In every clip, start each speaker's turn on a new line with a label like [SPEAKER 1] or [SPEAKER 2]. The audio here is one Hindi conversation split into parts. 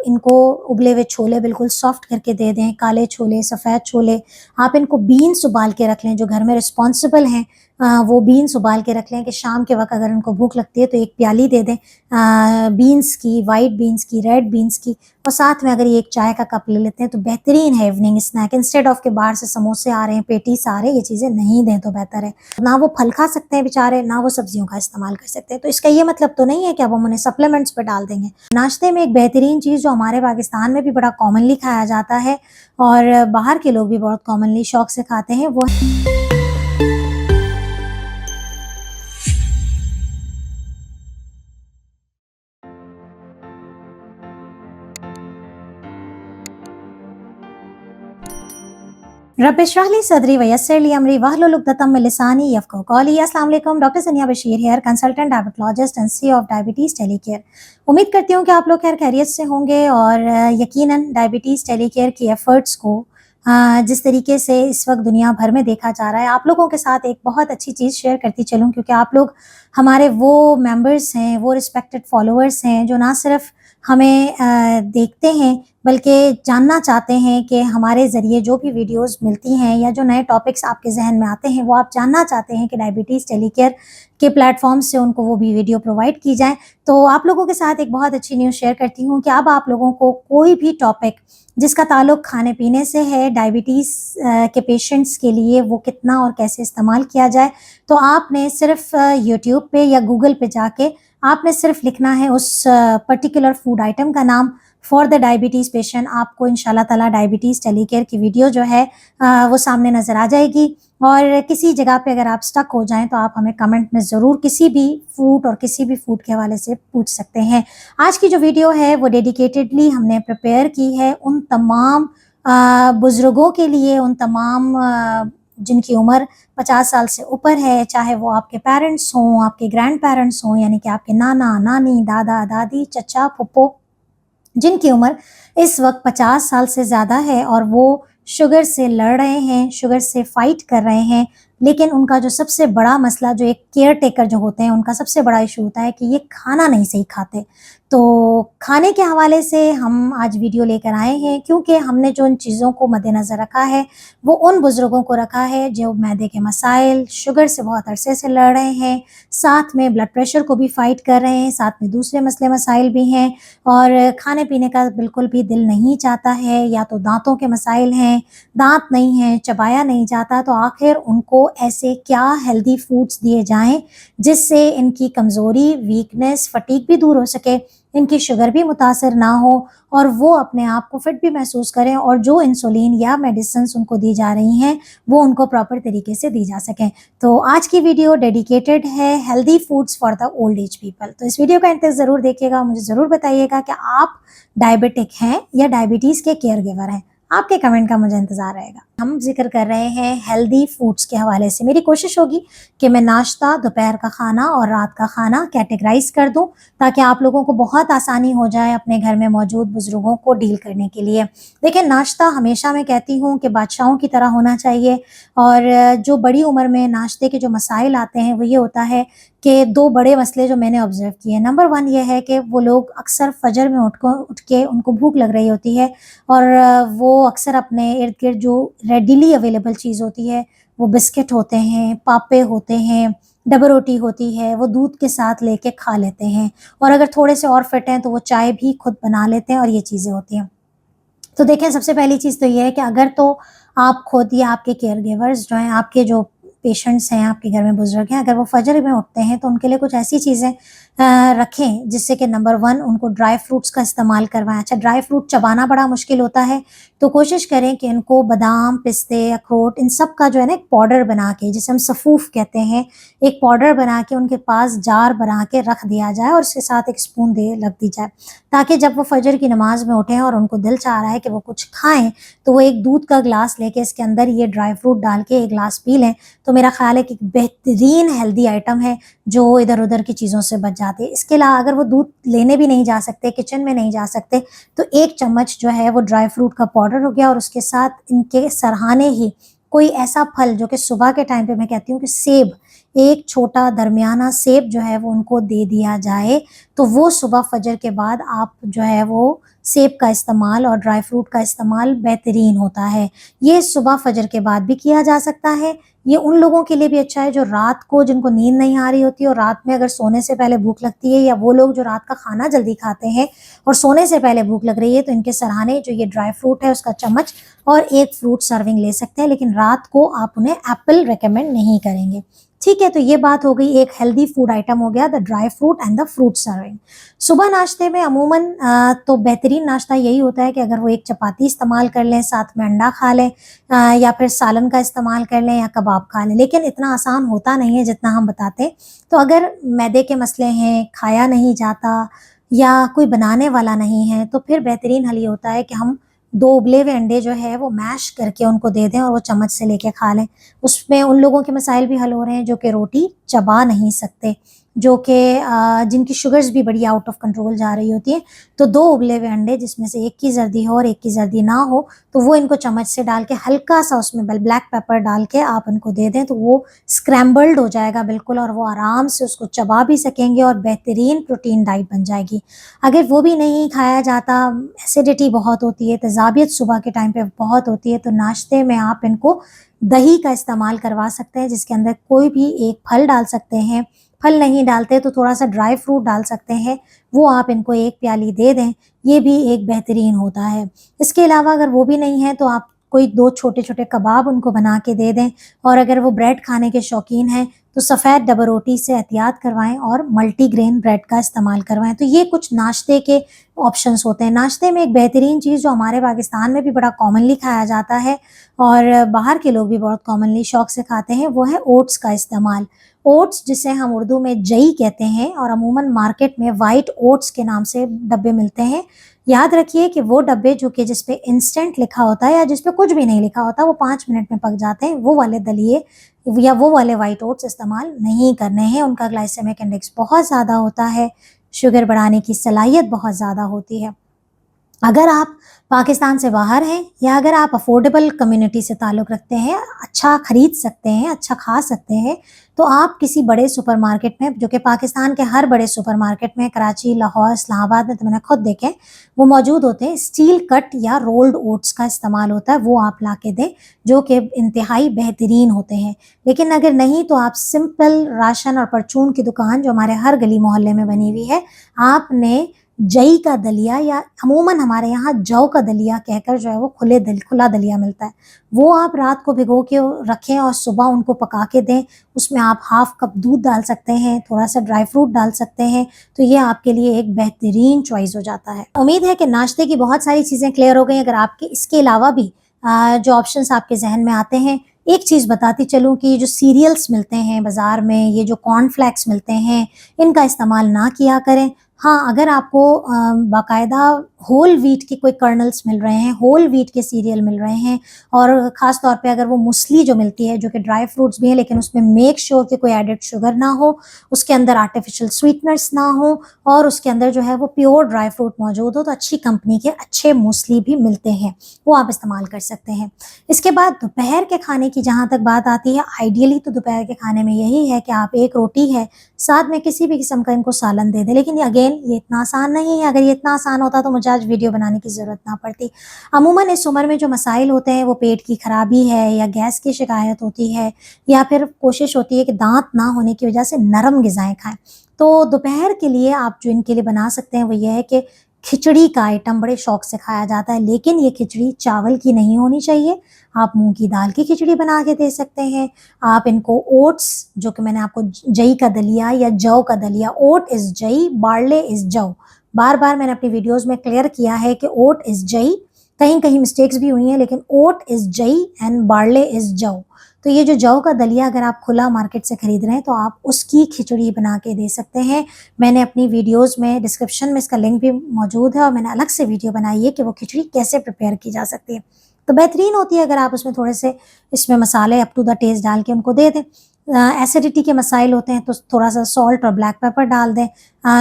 [SPEAKER 1] इनको उबले हुए छोले बिल्कुल सॉफ्ट करके दे दें, काले छोले, सफ़ेद छोले। आप इनको बीन्स उबाल के रख लें, जो घर में रिस्पॉन्सिबल हैं वो बीन्स उबाल के रख लें कि शाम के वक़्त अगर उनको भूख लगती है तो एक प्याली दे दें बीन्स की, वाइट बीन्स की, रेड बीन्स की, और साथ में अगर ये एक चाय का कप ले लेते हैं तो बेहतरीन है इवनिंग स्नैक। इंस्टेड ऑफ के बाहर से समोसे आ रहे हैं, पेटीज आ रहे हैं, ये चीज़ें नहीं दें तो बेहतर है। ना वो फल खा सकते हैं बेचारे, ना वो सब्जियों का इस्तेमाल कर सकते हैं। तो इसका ये मतलब तो नहीं है कि अब हम उन्हें सप्लीमेंट्स पे डाल देंगे। नाश्ते में एक बेहतरीन चीज़ जो हमारे पाकिस्तान में भी बड़ा कॉमनली खाया जाता है और बाहर के लोग भी बहुत कॉमनली शौक से खाते हैं, वो रब इश्रह ली सदरी वयस्सिर ली अमरी वहलुल उक़दतम मिन लिसानी यफ़क़हू क़ौली। अस्सलाम वालेकुम, डॉक्टर सनिया Bashir here, consultant diabetologist and CEO of diabetes टेलीकेयर। उम्मीद करती हूँ कि आप लोग खैर खैरियत से होंगे और यकीनन डायबिटीज़ टेलीकेयर की एफ़र्ट्स को जिस तरीके से इस वक्त दुनिया भर में देखा जा रहा है, आप लोगों के साथ एक बहुत अच्छी चीज़ शेयर करती चलूँ, क्योंकि आप लोग हमारे वो मेंबर्स हैं, वो रिस्पेक्टेड फॉलोअर्स हैं जो ना सिर्फ हमें देखते हैं बल्कि जानना चाहते हैं कि हमारे ज़रिए जो भी वीडियोस मिलती हैं या जो नए टॉपिक्स आपके जहन में आते हैं वो आप जानना चाहते हैं कि डायबिटीज़ टेलीकेयर के प्लेटफॉर्म से उनको वो भी वीडियो प्रोवाइड की जाए। तो आप लोगों के साथ एक बहुत अच्छी न्यूज़ शेयर करती हूँ कि अब आप लोगों को कोई भी टॉपिक जिसका ताल्लुक़ खाने पीने से है, डायबिटीज़ के पेशेंट्स के लिए वो कितना और कैसे इस्तेमाल किया जाए, तो आपने सिर्फ यूट्यूब पे या गूगल पे जाके आपने सिर्फ लिखना है उस पर्टिकुलर फूड आइटम का नाम फॉर द डायबिटीज़ पेशेंट। आपको इंशाल्लाह ताला डायबिटीज़ टेलीकेयर की वीडियो जो है वो सामने नज़र आ जाएगी। और किसी जगह पे अगर आप स्टक हो जाएं तो आप हमें कमेंट में ज़रूर किसी भी फूड और किसी भी फूड के हवाले से पूछ सकते हैं। आज की जो वीडियो है वो डेडिकेटेडली हमने प्रिपेयर की है उन तमाम बुज़ुर्गों के लिए, उन तमाम जिनकी उम्र 50 साल से ऊपर है, चाहे वो आपके पेरेंट्स हों, आपके ग्रैंड पेरेंट्स हों, यानी कि आपके नाना नानी, दादा दादी, चचा फुप्पो, जिनकी उम्र इस वक्त 50 साल से ज़्यादा है और वो शुगर से लड़ रहे हैं, शुगर से फाइट कर रहे हैं, लेकिन उनका जो सबसे बड़ा मसला, जो एक केयर टेकर जो होते हैं, उनका सबसे बड़ा इशू होता है कि ये खाना नहीं सही खाते। तो खाने के हवाले से हम आज वीडियो लेकर आए हैं, क्योंकि हमने जो इन चीज़ों को मद्देनज़र रखा है वो उन बुज़ुर्गों को रखा है जो मैदे के मसाइल, शुगर से बहुत अरसे से लड़ रहे हैं, साथ में ब्लड प्रेशर को भी फ़ाइट कर रहे हैं, साथ में दूसरे मसले मसाइल भी हैं और खाने पीने का बिल्कुल भी दिल नहीं चाहता है, या तो दांतों के मसाइल हैं, दांत नहीं हैं, चबाया नहीं जाता। तो आखिर उनको ऐसे क्या हेल्दी फूड्स दिए जाएं जिससे इनकी कमज़ोरी, वीकनेस, फटीग भी दूर हो सके, इनकी शुगर भी मुतासर ना हो और वो अपने आप को फिट भी महसूस करें, और जो इंसुलिन या मेडिसिन्स उनको दी जा रही हैं वो उनको प्रॉपर तरीके से दी जा सकें। तो आज की वीडियो डेडिकेटेड है healthy foods for the old age people. तो इस वीडियो का अंत तक ज़रूर देखिएगा, मुझे ज़रूर बताइएगा कि आप डायबिटिक हैं या डायबिटीज़ के केयर गिवर हैं। आपके कमेंट का मुझे इंतज़ार रहेगा। हम जिक्र कर रहे हैं हेल्दी फूड्स के हवाले से। मेरी कोशिश होगी कि मैं नाश्ता, दोपहर का खाना और रात का खाना कैटेगराइज कर दूं, ताकि आप लोगों को बहुत आसानी हो जाए अपने घर में मौजूद बुज़ुर्गों को डील करने के लिए। देखिए, नाश्ता हमेशा मैं कहती हूँ कि बादशाहों की तरह होना चाहिए, और जो बड़ी उम्र में नाश्ते के जो मसाइल आते हैं वो ये होता है कि दो बड़े मसले जो मैंने ऑब्ज़र्व किए। नंबर 1 ये है कि वो लोग अक्सर फजर में उठ के उनको भूख लग रही होती है और वो अक्सर अपने इर्द गिर्द जो रेडिली अवेलेबल चीज़ होती है, वो बिस्किट होते हैं, पापे होते हैं, डबल रोटी होती है, वो दूध के साथ लेके खा लेते हैं, और अगर थोड़े से और फिट हैं तो वो चाय भी खुद बना लेते हैं, और ये चीज़ें होती हैं। तो देखें, सबसे पहली चीज़ तो ये है कि अगर तो आप खुद या आपके केयर गिवर्स जो हैं, आपके जो पेशेंट्स हैं, आपके घर में बुजुर्ग हैं, अगर वो फजर में उठते हैं तो उनके लिए कुछ ऐसी चीज़ें रखें जिससे कि नंबर 1 उनको ड्राई फ्रूट्स का इस्तेमाल करवाएं। अच्छा, ड्राई फ्रूट चबाना बड़ा मुश्किल होता है, तो कोशिश करें कि इनको बादाम, पिस्ते, अखरोट, इन सब का जो है ना एक पाउडर बना के, जिसे हम सफ़ूफ कहते हैं, एक पाउडर बना के उनके पास जार बना के रख दिया जाए और उसके साथ एक स्पून दे लग दी जाए, ताकि जब वो फजर की नमाज में उठें और उनको दिल चाह रहा है कि वो कुछ खाएं, तो वो एक दूध का गिलास लेके इसके अंदर ये ड्राई फ्रूट डाल के एक गिलास पी लें। तो मेरा ख्याल है कि बेहतरीन हेल्दी आइटम है जो इधर उधर की चीज़ों से बच जाते हैं। इसके अलावा अगर वो दूध लेने भी नहीं जा सकते, किचन में नहीं जा सकते, तो 1 चम्मच जो है वो ड्राई फ्रूट का पाउडर हो गया, और उसके साथ इनके सरहाने ही कोई ऐसा फल जो कि सुबह के टाइम पे मैं कहती हूँ कि सेब एक छोटा दरमियाना सेब जो है वो उनको दे दिया जाए, तो वो सुबह फजर के बाद आप जो है वो सेब का इस्तेमाल और ड्राई फ्रूट का इस्तेमाल बेहतरीन होता है। ये सुबह फजर के बाद भी किया जा सकता है। ये उन लोगों के लिए भी अच्छा है जो रात को जिनको नींद नहीं आ रही होती और रात में अगर सोने से पहले भूख लगती है, या वो लोग जो रात का खाना जल्दी खाते हैं और सोने से पहले भूख लग रही है, तो इनके सराहने जो ये ड्राई फ्रूट है उसका चम्मच और एक फ्रूट सर्विंग ले सकते हैं, लेकिन रात को आप उन्हें एप्पल रेकमेंड नहीं करेंगे। ठीक है, तो ये बात हो गई एक हेल्दी फूड आइटम हो गया the dry fruit and the fruit serving. सुबह नाश्ते में अमूमन तो बेहतरीन नाश्ता यही होता है कि अगर वो एक चपाती इस्तेमाल कर लें, साथ में अंडा खा लें, या फिर सालन का इस्तेमाल कर लें या कबाब खा लें, लेकिन इतना आसान होता नहीं है जितना हम बताते हैं। तो अगर मैदे के मसले हैं, खाया नहीं जाता या कोई बनाने वाला नहीं है, तो फिर बेहतरीन हल ये होता है कि हम 2 उबले हुए अंडे जो है वो मैश करके उनको दे दें और वो चम्मच से लेके खा लें। उसमें उन लोगों के मसाइल भी हल हो रहे हैं जो कि रोटी चबा नहीं सकते, जो कि जिनकी शुगर्स भी बड़ी आउट ऑफ कंट्रोल जा रही होती है। तो 2 उबले हुए अंडे जिसमें से एक की जर्दी हो और एक की जर्दी ना हो, तो वो इनको चम्मच से डाल के हल्का सा उसमें ब्लैक पेपर डाल के आप इनको दे दें, तो वो स्क्रैम्बल्ड हो जाएगा बिल्कुल और वो आराम से उसको चबा भी सकेंगे और बेहतरीन प्रोटीन डाइट बन जाएगी। अगर वो भी नहीं खाया जाता, एसिडिटी बहुत होती है, तेज़ाबियत सुबह के टाइम पे बहुत होती है, तो नाश्ते में आप इनको दही का इस्तेमाल करवा सकते हैं, जिसके अंदर कोई भी एक फल डाल सकते हैं। फल नहीं डालते तो थोड़ा सा ड्राई फ्रूट डाल सकते हैं, वो आप इनको एक प्याली दे दें, ये भी एक बेहतरीन होता है। इसके अलावा अगर वो भी नहीं है तो आप कोई 2 छोटे-छोटे कबाब उनको बना के दे दें, और अगर वो ब्रेड खाने के शौकीन हैं तो सफ़ेद डबर रोटी से एहतियात करवाएँ और मल्टीग्रेन ब्रेड का इस्तेमाल करवाएँ। तो ये कुछ नाश्ते के ऑप्शंस होते हैं। नाश्ते में एक बेहतरीन चीज़ जो हमारे पाकिस्तान में भी बड़ा कॉमनली खाया जाता है और बाहर के लोग भी बहुत कॉमनली शौक से खाते हैं, वो है ओट्स का इस्तेमाल। ओट्स जिसे हम उर्दू में जई कहते हैं और अमूमन मार्केट में वाइट ओट्स के नाम से डब्बे मिलते हैं। याद रखिए कि वो डब्बे जो कि जिस पे इंस्टेंट लिखा होता है या जिस पे कुछ भी नहीं लिखा होता, वो 5 मिनट में पक जाते हैं, वो वाले दलिए या वो वाले वाइट ओट्स इस्तेमाल नहीं करने हैं। उनका ग्लाइसेमिक इंडेक्स बहुत ज़्यादा होता है, शुगर बढ़ाने की सलाहियत बहुत ज़्यादा होती है। अगर आप पाकिस्तान से बाहर हैं या अगर आप अफोर्डेबल कम्युनिटी से ताल्लुक़ रखते हैं, अच्छा ख़रीद सकते हैं, अच्छा खा सकते हैं, तो आप किसी बड़े सुपरमार्केट में, जो कि पाकिस्तान के हर बड़े सुपरमार्केट में कराची, लाहौर, इस्लामाबाद में तो मैंने खुद देखे वो मौजूद होते हैं, स्टील कट या रोल्ड ओट्स का इस्तेमाल होता है, वो आप ला के दें, जो कि इंतहाई बेहतरीन होते हैं। लेकिन अगर नहीं तो आप सिंपल राशन और परचून की दुकान जो हमारे हर गली मोहल्ले में बनी हुई है, आपने जई का दलिया या अमूमन हमारे यहाँ जौ का दलिया कहकर जो है वो खुला दलिया मिलता है, वो आप रात को भिगो के रखें और सुबह उनको पका के दें। उसमें आप हाफ कप दूध डाल सकते हैं, थोड़ा सा ड्राई फ्रूट डाल सकते हैं, तो ये आपके लिए एक बेहतरीन चॉइस हो जाता है। उम्मीद है कि नाश्ते की बहुत सारी चीज़ें क्लियर हो गई। अगर आपके इसके अलावा भी जो ऑप्शंस आपके जहन में आते हैं, एक चीज़ बताती चलूँ कि ये जो सीरियल्स मिलते हैं बाज़ार में, ये जो कॉर्नफ्लेक्स मिलते हैं, इनका इस्तेमाल ना किया करें। हाँ, अगर आपको बाकायदा होल व्हीट के कोई कर्नल्स मिल रहे हैं, होल व्हीट के सीरियल मिल रहे हैं, और ख़ास तौर पे अगर वो मूसली जो मिलती है, जो कि ड्राई फ्रूट्स भी हैं, लेकिन उसमें मेक श्योर कि कोई एडेड शुगर ना हो, उसके अंदर आर्टिफिशियल स्वीटनर्स ना हो और उसके अंदर जो है वो प्योर ड्राई फ्रूट मौजूद हो, तो अच्छी कंपनी के अच्छे मूसली भी मिलते हैं, वो आप इस्तेमाल कर सकते हैं। इसके बाद दोपहर के खाने की जहाँ तक बात आती है, आइडियली तो दोपहर के खाने में यही है कि आप एक रोटी है, साथ में किसी भी किस्म का इनको सालन दे दें, लेकिन अगेन ये इतना आसान नहीं है। अगर ये इतना आसान होता तो मुझे आज वीडियो बनाने की ज़रूरत ना पड़ती। अमूमन इस उम्र में जो मसाइल होते हैं वो पेट की खराबी है या गैस की शिकायत होती है, या फिर कोशिश होती है कि दांत ना होने की वजह से नरम ग़िज़ाएँ खाएँ। तो दोपहर के लिए आप जो इनके लिए बना सकते हैं वो ये है कि खिचड़ी का आइटम बड़े शौक से खाया जाता है, लेकिन ये खिचड़ी चावल की नहीं होनी चाहिए। आप मूँग की दाल की खिचड़ी बना के दे सकते हैं। आप इनको ओट्स, जो कि मैंने आपको जई का दलिया या जौ का दलिया, ओट इज़ जई, बार्ले इज़ जौ, बार-बार मैंने अपनी वीडियोज़ में क्लियर किया है कि ओट इज़ जई, कहीं-कहीं मिस्टेक्स भी हुई हैं, लेकिन ओट इज़ जई एंड बार्ले इज़ जौ। तो ये जो जौ का दलिया अगर आप खुला मार्केट से खरीद रहे हैं तो आप उसकी खिचड़ी बना के दे सकते हैं। मैंने अपनी वीडियोज़ में डिस्क्रिप्शन में इसका लिंक भी मौजूद है और मैंने अलग से वीडियो बनाई है कि वो खिचड़ी कैसे प्रिपेयर की जा सकती है। तो बेहतरीन होती है अगर आप उसमें थोड़े से इसमें मसाले अप टू द टेस्ट डाल के उनको दे दें। एसिडिटी के मसाइल होते हैं तो थोड़ा सा सॉल्ट और ब्लैक पेपर डाल दें,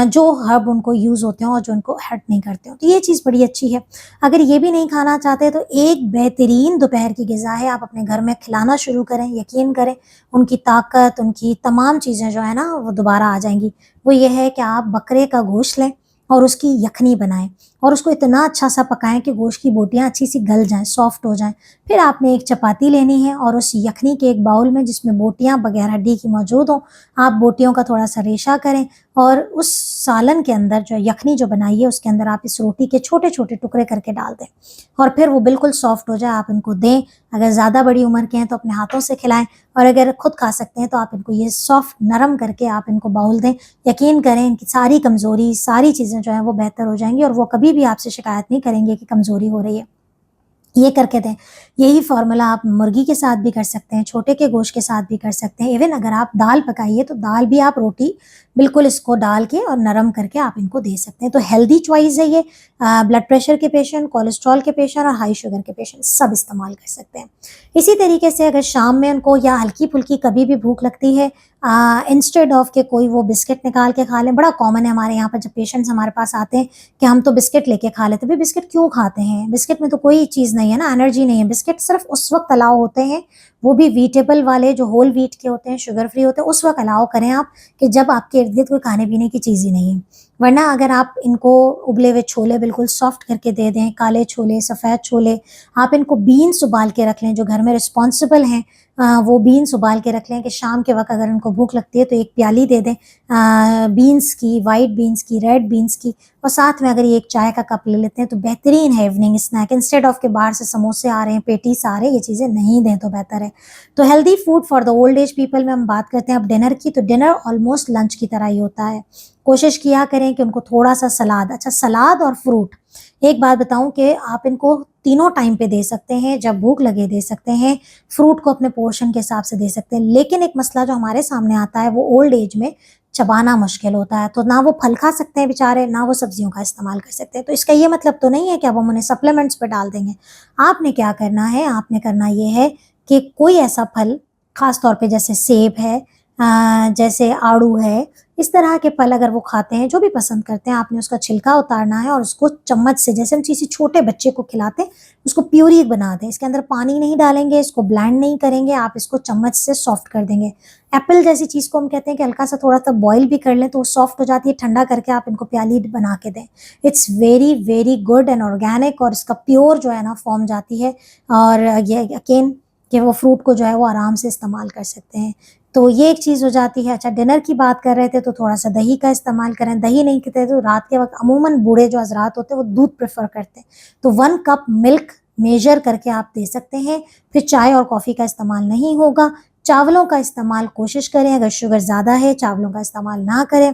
[SPEAKER 1] जो हर्ब उनको यूज़ होते हैं और जो उनको हर्ट नहीं करते हो, तो ये चीज़ बड़ी अच्छी है। अगर ये भी नहीं खाना चाहते तो एक बेहतरीन दोपहर की ग़िज़ा है, आप अपने घर में खिलाना शुरू करें, यकीन करें उनकी ताकत, उनकी तमाम चीज़ें जो है ना वो दोबारा आ जाएँगी। वो ये है कि आप बकरे का गोश्त लें और उसकी यखनी बनाएँ और उसको इतना अच्छा सा पकाएँ कि गोश्त की बोटियाँ अच्छी सी गल जाएँ, सॉफ्ट हो जाएँ। फिर आपने एक चपाती लेनी है और उस यखनी के एक बाउल में जिसमें बोटियाँ बगैर हड्डी की मौजूद हों, आप बोटियों का थोड़ा-सा रेशा करें और उस सालन के अंदर जो यखनी जो बनाई है उसके अंदर आप इस रोटी के छोटे-छोटे टुकड़े करके डाल दें और फिर वो बिल्कुल सॉफ्ट हो जाए, आप इनको दें। अगर ज़्यादा बड़ी उम्र के हैं तो अपने हाथों से खिलाएँ और अगर खुद खा सकते हैं तो आप इनको ये सॉफ्ट नरम करके आप इनको बाउल दें। यकीन करें इनकी सारी कमज़ोरी, सारी चीज़ें जो हैं वो बेहतर हो जाएँगी और वो कभी भी आपसे शिकायत नहीं करेंगे कि कमज़ोरी हो रही है। ये करके दें। यही फ़ॉर्मूला आप मुर्गी के साथ भी कर सकते हैं, छोटे के गोश्त के साथ भी कर सकते हैं। इवन अगर आप दाल पकाइए तो दाल भी आप रोटी बिल्कुल इसको डाल के और नरम करके आप इनको दे सकते हैं। तो हेल्दी चॉइस है ये। ब्लड प्रेशर के पेशेंट, कोलेस्ट्रॉल के पेशेंट और हाई शुगर के पेशेंट सब इस्तेमाल कर सकते हैं। इसी तरीके से अगर शाम में उनको या हल्की-फुल्की कभी भी भूख लगती है, इंस्टेड ऑफ के कोई वो बिस्किट निकाल के खा लें। बड़ा कॉमन है हमारे यहाँ पर जब पेशेंट्स हमारे पास आते हैं कि हम तो बिस्किट लेके खा लेते हैं। भाई बिस्किट क्यों खाते हैं? बिस्किट में तो कोई चीज़ नहीं है ना, एनर्जी नहीं है। बिस्किट सिर्फ़ उस वक़्त अलाउ होते हैं, वो भी वीटेबल वाले जो होल व्हीट के होते हैं, शुगर फ्री होते हैं, उस वक़्त अलाउ करें आप कि जब आपके इर्द-गिर्द कोई खाने-पीने की चीज़ ही नहीं है। वरना अगर आप इनको उबले हुए छोले बिल्कुल सॉफ्ट करके दे दें, काले छोले, सफ़ेद छोले, आप इनको बीन्स उबाल के रख लें, जो घर में रिस्पॉन्सिबल हैं वो बीन्स उबाल के रख लें कि शाम के वक़्त अगर उनको भूख लगती है तो एक प्याली दे दें बीन्स की, व्हाइट बीन्स की, रेड बीन्स की और साथ में अगर ये एक चाय का कप ले लेते हैं तो बेहतरीन है इवनिंग स्नैक। इंस्टेड ऑफ के बाहर से समोसे आ रहे हैं, पेटीज़ आ रहे हैं, ये चीज़ें नहीं दें तो बेहतर है। तो healthy food for the old age people में हम बात करते हैं अब डिनर की, तो डिनर ऑलमोस्ट लंच की तरह ही होता है। कोशिश किया करें कि उनको थोड़ा-सा सलाद, अच्छा सलाद और फ्रूट, एक बात बताऊँ कि आप इनको तीनों टाइम पे दे सकते हैं, जब भूख लगे दे सकते हैं, फ्रूट को अपने पोर्शन के हिसाब से दे सकते हैं। लेकिन एक मसला जो हमारे सामने आता है वो ओल्ड एज में चबाना मुश्किल होता है, तो ना वो फल खा सकते हैं बेचारे, ना वो सब्जियों का इस्तेमाल कर सकते हैं। तो इसका ये मतलब तो नहीं है कि अब हम उन्हें सप्लीमेंट्स पे डाल देंगे। आपने क्या करना है, आपने करना ये है कि कोई ऐसा फल, ख़ास तौर पे जैसे सेब है, जैसे आड़ू है, इस तरह के फल अगर वो खाते हैं, जो भी पसंद करते हैं, आपने उसका छिलका उतारना है और उसको चम्मच से, जैसे हम किसी छोटे बच्चे को खिलाते हैं, उसको प्यूरी बना दें। इसके अंदर पानी नहीं डालेंगे, इसको ब्लेंड नहीं करेंगे, आप इसको चम्मच से सॉफ्ट कर देंगे। एप्पल जैसी चीज़ को हम कहते हैं कि हल्का-सा थोड़ा-सा बॉयल भी कर लें तो वो सॉफ्ट हो जाती है, ठंडा करके आप इनको प्याली बना के दें। It's very, very good and organic और इसका प्योर जो है ना फ़ॉर्म जाती है और ये अगेन कि वो फ्रूट को जो है वो आराम से इस्तेमाल कर सकते हैं। तो ये एक चीज़ हो जाती है। अच्छा डिनर की बात कर रहे थे तो थोड़ा-सा दही का इस्तेमाल करें, दही नहीं खाते तो रात के वक़्त अमूमन बूढ़े जो हज़रात होते हैं वो दूध प्रेफ़र करते हैं। तो 1 कप मिल्क मेज़र करके आप दे सकते हैं, फिर चाय और कॉफ़ी का इस्तेमाल नहीं होगा। चावलों का इस्तेमाल कोशिश करें, अगर शुगर ज़्यादा है चावलों का इस्तेमाल ना करें।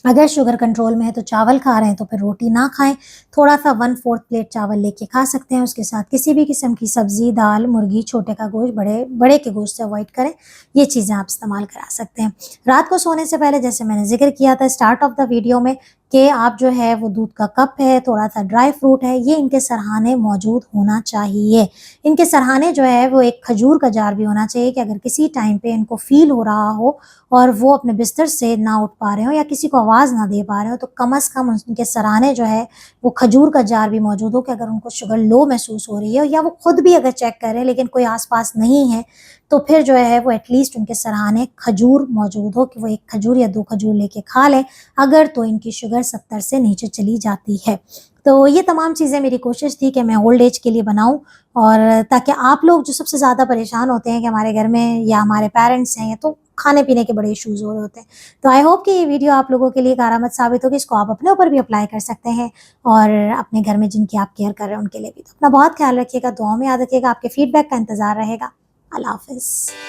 [SPEAKER 1] अगर शुगर कंट्रोल में है तो चावल खा रहे हैं तो फिर रोटी ना खाएँ, थोड़ा-सा 1/4 प्लेट चावल लेके खा सकते हैं, उसके साथ किसी भी किस्म की सब्ज़ी, दाल, मुर्गी, छोटे का गोश्त, बड़े के गोश्त से अवॉइड करें, ये चीज़ें आप इस्तेमाल करा सकते हैं। रात को सोने से पहले जैसे मैंने ज़िक्र किया था स्टार्ट ऑफ द वीडियो में कि आप जो है वो दूध का कप है, थोड़ा-सा ड्राई फ्रूट है, ये इनके सरहाने मौजूद होना चाहिए। इनके सरहाने जो है वो एक खजूर का जार भी होना चाहिए कि अगर किसी टाइम पे इनको फ़ील हो रहा हो और वो अपने बिस्तर से ना उठ पा रहे हों या किसी को आवाज़ ना दे पा रहे हो तो कम से कम उनके सराहने जो है वो खजूर का जार भी मौजूद हो कि अगर उनको शुगर लो महसूस हो रही है या वो खुद भी अगर चेक करें लेकिन कोई आस-पास नहीं है, तो फिर जो है वो एटलीस्ट उनके सराहने खजूर मौजूद हो कि वो 1 खजूर या 2 खजूर लेके खा लें, अगर तो इनकी शुगर 70 से नीचे चली जाती है। तो ये तमाम चीज़ें मेरी कोशिश थी कि मैं ओल्ड एज के लिए बनाऊँ और ताकि आप लोग जो सबसे ज़्यादा परेशान होते हैं कि हमारे घर में या हमारे पेरेंट्स हैं तो खाने-पीने के बड़े इश्यूज़ हो रहे होते हैं। तो आई होप कि ये वीडियो आप लोगों के लिए कारआमद साबित होगी, इसको आप अपने ऊपर भी अप्लाई कर सकते हैं और अपने घर में जिनकी आप केयर कर रहे हैं उनके लिए भी। तो अपना बहुत ख्याल रखिएगा, दुआओं में याद रखिएगा, आपके फीडबैक का इंतज़ार रहेगा। अल्लाह हाफ़िज़।